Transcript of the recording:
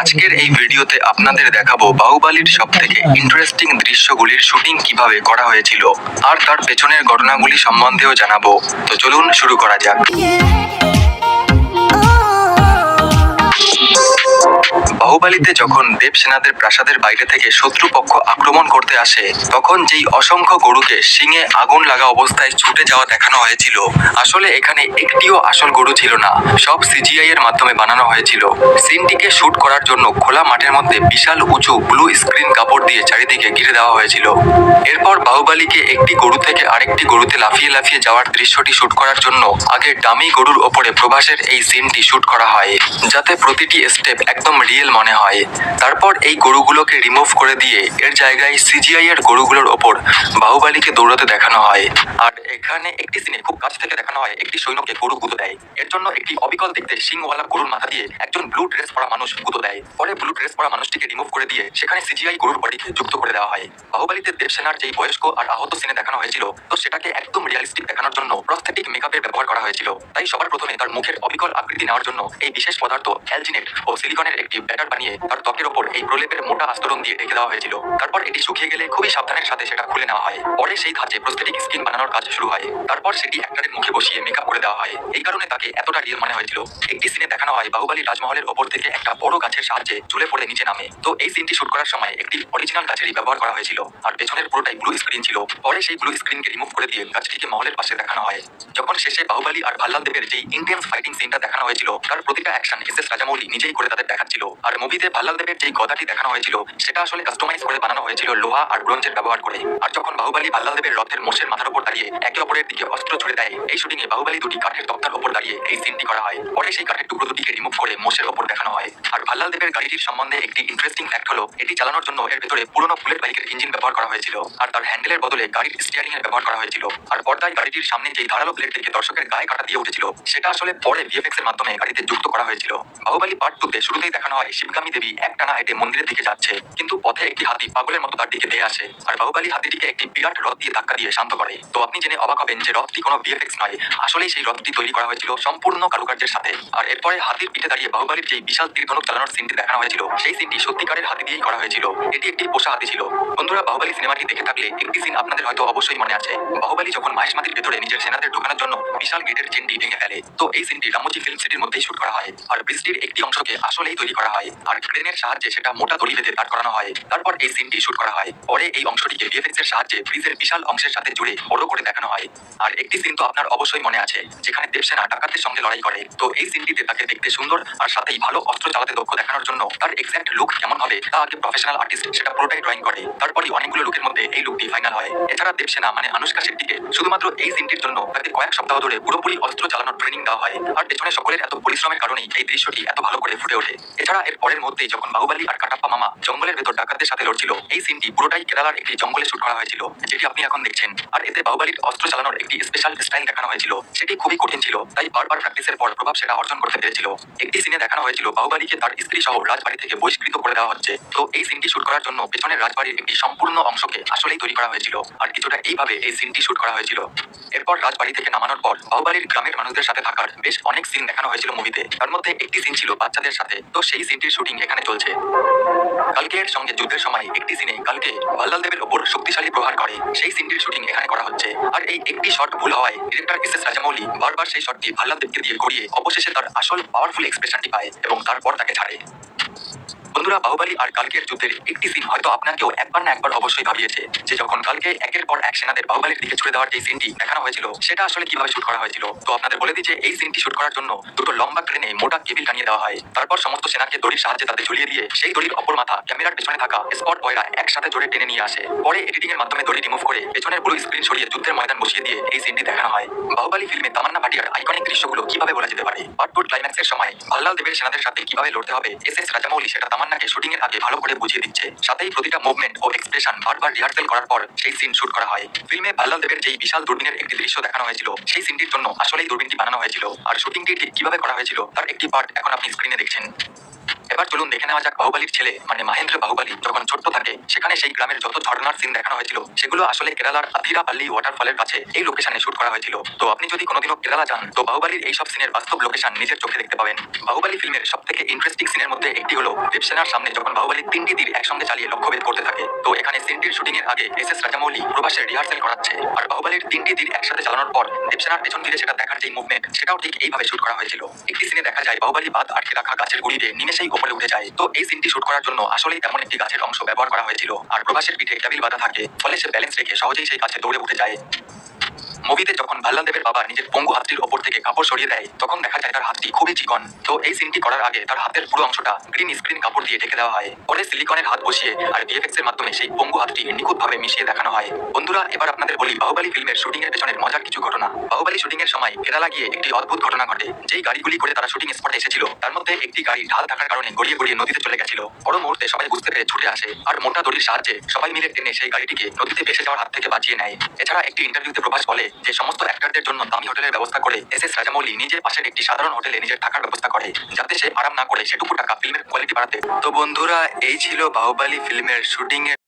আজকের এই ভিডিওতে আপনাদের দেখাবো বাহুবালির সবথেকে ইন্টারেস্টিং দৃশ্যগুলির শুটিং কিভাবে করা হয়েছিল আর তার পেছনের ঘটনাগুলি সম্বন্ধেও জানাবো। তো চলুন শুরু করা যাক। বাহুবালিতে যখন দেবসেনাদের প্রাসাদের বাইরে থেকে শত্রুপক্ষ আক্রমণ করতে আসে, তখন যেই অসংখ্য গরুকে শিঙে আগুন লাগা অবস্থায় ছুটে যাওয়া দেখানো হয়েছিল, আসলে এখানে একটিও আসল গরু ছিল না, সব সিজিআই এর মাধ্যমে বানানো হয়েছিল। সিনটিকে শুট করার জন্য খোলা মাঠের মধ্যে বিশাল উঁচু ব্লু স্ক্রিন কাপড় দিয়ে চারিদিকে ঘিরে দেওয়া হয়েছিল। এরপর বাহুবালিকে একটি গরু থেকে আরেকটি গরুতে লাফিয়ে লাফিয়ে যাওয়ার দৃশ্যটি শুট করার জন্য আগে ডামি গরুর ওপরে প্রভাসের এই সিনটি শুট করা হয়, যাতে প্রতিটি স্টেপ একদম রিয়েল মনে হয়। তারপর এই গরুগুলোকে রিমুভ করে দিয়ে এর জায়গায় সিজিআই এর গরুগুলোর ওপর বাহুবালিকে দৌড়াতে দেখানো হয়। আর এখানে একটি সিনে খুব কাছ থেকে দেখানো হয় একটি সৈন্যকে গরু গুঁতো দেয়। এর জন্য একটি অবিকল দেখতে সিংওয়ালা গরুর মাথা দিয়ে একজন ব্লু ড্রেস পরা মানুষ গুঁতো দেয়। পরে ব্লু ড্রেস পরা মানুষটিকে রিমুভ করে দিয়ে সেখানে সিজিআই গরুর বডিকে যুক্ত করে দেওয়া হয়। বাহুবালিতে দেবসেনার যেই বয়স্ক আর আহত সিনে দেখানো হয়েছিল, তো সেটাকে একদম রিয়ালিস্টিক দেখানোর জন্য প্রস্থেটিক মেকআপের ব্যবহার করা হয়েছিল। তাই সবার প্রথমে তার মুখের অবিকল আকৃতি নেওয়ার জন্য এই বিশেষ পদার্থ অ্যালজিনেট ও সিলিকনের একটি ব্যাটার বানিয়ে তার ত্বকের ওপর এই প্রলেপের মোটা আস্তরণ দিয়ে রেখে দেওয়া হয়েছিল। তারপর এটি শুকিয়ে গেলে খুবই সাবধানের সাথে সেটা খুলে নেওয়া হয়। পরে সেই ধাঁচে প্রস্থেটিক স্কিন বানানোর কাজ শুরু হয়। তারপর সেটি অ্যাক্টরের মুখে বসিয়ে মেকআপ করে দেওয়া হয়। এই কারণে তাকে এতটা রিয়েল মনে হয়েছিল। একটি সিনে দেখানো হয় বাহুবালী রাজমহলের ওপর থেকে একটা বড় গাছের সাহায্যে ঝুলে পড়ে নিচে নামে। তো এই সিনটি শুট করার সময় একটি অরিজিনাল গাছেরই ব্যবহার করা হয়েছিল আর পেছনের পুরোটাই ব্লু স্ক্রিন ছিল। পরে সেই ব্লু স্ক্রিনকে রিমুভ করে দিয়ে গাছটিকে মহলের পাশে দেখানো হয়। যখন শেষে বাহুবালী আর ভাল্লাল দেবের যেই ইন্টেন্স ফাইটিং সিনটা দেখানো হয়েছিল, তার প্রতিটা অ্যাকশন এস এস রাজামৌলি নিজেই করে তাদের দেখাচ্ছিল। আর মুভিতে ভাল্লাল দেবের যেই গদাটি দেখানো হয়েছিল, সেটা আসলে কাস্টমাইজ করে বানানো হয়েছিল লোহা আর ব্রোঞ্জের ব্যবহার করে। আর যখন বাহুবালী ভাল্লাল দেবের রথের মোষের মাথার উপর দাঁড়িয়ে একে অপরের দিকে অস্ত্র ছুড়ে দেয়, এই শুটিং এ বাহুবালী দুটি কাঠের তক্তার উপর দাঁড়িয়ে এই সিনটি করা হয়। পরে সেই কাঠের টুকরো দুটিকে রিমুভ করে মোষের ওপর দেখানো হয়। আর ভাল্লাল দেবের গাড়িটির সম্বন্ধে একটি ইন্টারেস্টিং ফ্যাক্ট হলো, এটি চালানোর জন্য এর ভেতরে পুরনো বুলেট বাইকের ইঞ্জিন ব্যবহার করা হয়েছিল আর তার হ্যান্ডেলের বদলে গাড়ির স্টিয়ারিং এর ব্যবহার করা হয়েছিল। আর পর্দায় গাড়িটির সামনে যেই ধারালো ব্লেড থেকে দর্শকের গায়ে কাটা দিয়ে উঠেছিল, সেটা আসলে পরে ভিএফএক্স এর মাধ্যমে গাড়িতে যুক্ত করা হয়েছিল। বাহুবালী পার্ট 2 তে শুরুতেই দেখানো হয় শিবগামী দেবী একটানা হেঁটে মন্দিরের দিকে যাচ্ছে, কিন্তু পথে একটি হাতি পাগলের মতো তার দিকে ধেয়ে আসে আর বাহুবালী হাতিটিকে একটি বিরাট রথ দিয়ে ধাক্কা দিয়ে শান্ত করে। তো আপনি জেনে অবাক হবেন যে রথটি কোনো ভিএফএক্স নয়, আসলেই সেই রথটি তৈরি করা হয়েছিল সম্পূর্ণ কারুকার্যের সাথে। আর এরপরে হাতির পিঠে দাঁড়িয়ে বাহুবালীর যেই বিশাল তীরধনুক চালানোর সিনটি দেখানো হয়েছিল, সেই সিনটি সত্যিকারের হাতি দিয়েই করা হয়েছিল। এটি একটি পোষা হাতি ছিল। বন্ধুরা, বাহুবালী সিনেমাটি দেখে থাকলে একটি সিন আপনাদের হয়তো অবশ্যই মনে আছে। বাহুবালী যখন মাহেশমাতির ভেতরে নিজের সেনাদের ঢোকানোর জন্য বিশাল গেটের চেনটি ভেঙে ফেলে, তো এই সিনটি রামোজি ফিল্ম সিটির মধ্যেই শুট করা হয়। আর বৃষ্টির একটি অংশকে আসলেই তৈরি করা হয় আর ক্রেনের সাহায্যে সেটা মোটা দড়ি বেঁধে দাঁড় করানো হয়। তারপর এই সিনটি শুট করা হয়। পরে এই অংশটিকে ভিএফএক্স এর সাহায্যে ব্রিজের বিশাল অংশের সাথে জুড়ে বড় করে দেখানো হয়। আর একটি সিন তো আপনার অবশ্যই মনে আছে, যেখানে দেবসেনা ডাকাতদের সঙ্গে লড়াই করে। তো এই সিনটিতে তাকে দেখতে সুন্দর আর সাথেই ভালো অস্ত্র চালাতে দক্ষ দেখানোর জন্য তার এক্সাক্ট লুক কেমন হবে তা আগে প্রফেশনাল আর্টিস্ট সেটা পুরোটাই ড্রয়িং করে। তারপরই অনেকগুলো লুকের মধ্যে এই লুকটি ফাইনাল হয়। এছাড়া দেবসেনা মানে আনুশকা শেট্টিকে শুধুমাত্র এই সিনটির জন্য তাকে কয়েক সপ্তাহ ধরে পুরোপুরি অস্ত্র চালানোর ট্রেনিং দেওয়া হয়। আর পেছনে সকলের এত পরিশ্রমের কারণেই এই দৃশ্যটি এত ভালো করে ফুটে ওঠে। এছাড়া এর পরের মুহূর্তেই যখন বাহুবালী আর কাটাপ্পা মামা জঙ্গলের ভেতর ডাকাতদের সাথে লড়ছিল, এই সিনটি পুরোটাই কেরালার একটি জঙ্গলে শুট করা হয়েছিল, যেটি আপনি এখন দেখছেন। আর এতে বাহুবালীর অস্ত্র চালানোর একটি স্পেশাল স্টাইল দেখানো হয়েছিল, সেটি খুবই কঠিন ছিল, তাই বারবার প্র্যাকটিসের পর প্রভাব সেটা অর্জন করতে পেরেছিল। একটি সিনে দেখানো হয়েছিল বাহুবালীকে তার স্ত্রী সহ রাজবাড়ি থেকে বহিষ্কৃত করে দেওয়া হচ্ছে। তো এই সিনটি শুট করার জন্য পেছনের রাজবাড়ির একটি সম্পূর্ণ অংশকে আসলেই তৈরি করা হয়েছিল আর কিছুটা এইভাবে এই সিনটি শুট করা হয়েছিল। এরপর রাজবাড়ি থেকে নামানোর পর বাহুবালীর গ্রামের মানুষদের সাথে থাকার বেশ অনেক সিন দেখানো হয়েছিল মুভিতে। তার মধ্যে একটি সিন ছিল বাচ্চাদের সাথে, তো সেই সিনটির শুটিং এখানে চলছে। কালকের সঙ্গে যুদ্ধের সময় একটি সিনে কালকে ভাল্লাল দেবের ওপর শক্তিশালী প্রহার করে, সেই সিনটির শুটিং এখানে করা হচ্ছে। আর এই একটি শট ভুল হওয়ায় ডিরেক্টর এস এস রাজামৌলি বারবার সেই শটটি ভাল্লাল দেবকে দিয়ে করিয়ে অবশেষে তার আসল পাওয়ারফুল এক্সপ্রেশনটি পায় এবং তারপর তাকে ছাড়ে। বন্ধুরা, বাহুবালী আর কালকের যুদ্ধের একটি সিন হয়তো আপনাকেও একবার না একবার অবশ্যই ভাবিয়েছে যে যখন কালকে একের পর এক সেনাদের বাহুবালীর দিকে ছুড়ে দেওয়ার যে সিনটি দেখানো হয়েছিল, সেটা আসলে কিভাবে শুট করা হয়েছিল। তো আপনাদের বলে দিই যে এই সিনটি শুট করার জন্য দুটো লম্বা ক্রেনে মোটা কেবিল টানিয়ে দেওয়া হয়। তারপর সমস্ত সেনাকে দড়ির সাহায্যে তাদের ঝুলিয়ে দিয়ে সেই দড়ির অপর মাথা ক্যামেরার পেছনে থাকা স্পট বয়রা একসাথে জোরে টেনে নিয়ে আসে। পরে এডিটিং এর মাধ্যমে দড়ি রিমুভ করে পেছনের ব্লু স্ক্রিন সরিয়ে যুদ্ধের ময়দান বসিয়ে দিয়ে এই সিনটি দেখানো হয়। বাহুবালী ফিল্মে তামান্না ভাটিয়ার আইকনিক দৃশ্যগুলো কিভাবে বলা যেতে পারে। পার্ট 2 ক্লাইম্যাক্সের সময় ভাল্লাল দেবের সেনাদের সাথে কিভাবে লড়তে হবে, এস এস রাজামৌলি সেটা তামান্নাকে শুটিং এর আগে ভালো করে বুঝিয়ে দিচ্ছে। সাথেই প্রতিটা মুভমেন্ট ও এক্সপ্রেশন বারবার রিহার্সাল করার পর সেই সিন শুট করা হয়। ফিল্মে ভাল্লাল দেবের যেই বিশাল দূরবীনের একটি দৃশ্য দেখানো হয়েছিল, সেই সিনটির জন্য আসলেই দূরবীনটি বানানো হয়েছিল আর শুটিংটি ঠিক কিভাবে করা হয়েছিল তার একটি পার্ট এখন আপনি স্ক্রিনে দেখছেন। এবার চলুন দেখে নেওয়া যাক বাহুবালির ছেলে মানে মহেন্দ্র বাহুবালি যখন ছোট্ট থাকে সেখানে সেই গ্রামের যত ঝর্ণার সিন দেখানো হয়েছিল সেগুলো আসলে কেরালার আথিরাপাল্লি ওয়াটারফলের কাছে এই লোকেশনে শুট করা হয়েছিল। তো আপনি যদি কোনোদিনও কেরালা যান তো বাহুবালির এইসব সিনের বাস্তব লোকেশন নিজের চোখে দেখতে পাবেন। বাহুবালি ফিল্মের সব থেকে ইন্টারেস্টিং সিনের মধ্যে একটি হলো দেবসেনার সামনে যখন বাহুবালি 3টি তীর একসঙ্গে চালিয়ে লক্ষ্যভেদ করতে থাকে। তো এখানে সিনটির শুটিং এর আগে এস রাজামৌলি প্রভাসের রিহার্সেল করাচ্ছে আর বাহুবালির 3টি তীর একসাথে চালানোর পর দেবসেনার পেছন তীরে সেটা দেখার যে মুভমেন্ট সেটাও ঠিক এইভাবে শুট করা হয়েছিল। একটি সিনে দেখা যায় বাহুবালি বাদ আটকে রাখা গাছের গুড়ি দিয়ে নিমেষেই উপরে উঠে যায়। তো এই সিনটি শুট করার জন্য আসলেই তেমন একটি গাছের অংশ ব্যবহার করা হয়েছিল আর প্রভাসের পিঠে টেবিল বাঁধা থাকে, ফলে সে ব্যালেন্স রেখে সহজেই সেই গাছে দৌড়ে উঠে যায়। মুভিতে যখন ভাল্লালদেবের বাবা নিজের পঙ্গু হাতটির ওপর থেকে কাপড় সরিয়ে দেয় তখন দেখা যায় তার হাতটি খুবই চিকন। তো এই সিনটি করার আগে তার হাতের পুরো অংশটা গ্রিন স্ক্রিন কাপড় দিয়ে ঢেকে দেওয়া হয়, পরে সিলিকনের হাত বসিয়ে আর ভিএফএক্স এর মাধ্যমে সেই পঙ্গু হাতটি নিখুঁতভাবে মিশিয়ে দেখানো হয়। বন্ধুরা এবার আপনাদের বলি বাহুবালি ফিল্মের শুটিং এর পেছনের মজার কিছু ঘটনা। বাহুবালি শুটিং এর সময় কেরালা গিয়ে একটি অদ্ভুত ঘটনা ঘটে। যেই গাড়িগুলি করে তারা শুটিং স্পটে এসেছিল তার মধ্যে একটি গাড়ি ঢাল থাকার কারণে গড়িয়ে গড়িয়ে নদীতে চলে গেছিল। পর মুহূর্তে সবাই বুঝতে পেরে ছুটে আসে আর মোটা দড়ির সাহায্যে সবাই মিলে টেনে সেই গাড়িটিকে নদীতে ভেসে যাওয়ার হাত থেকে বাঁচিয়ে নেয়। এছাড়া একটি ইন্টারভিউতে প্রভাস বলে যে সমস্ত অ্যাক্টরদের জন্য দামি হোটেলের ব্যবস্থা করে এস রাজামৌলি নিজের পাশের একটি সাধারণ হোটেলে নিজের থাকার ব্যবস্থা করে যাতে সে আরাম না করে সেটুকু টাকা ফিল্মের কোয়ালিটি বাড়াতে। তো বন্ধুরা এই ছিল বাহুবালি ফিল্মের শুটিং এর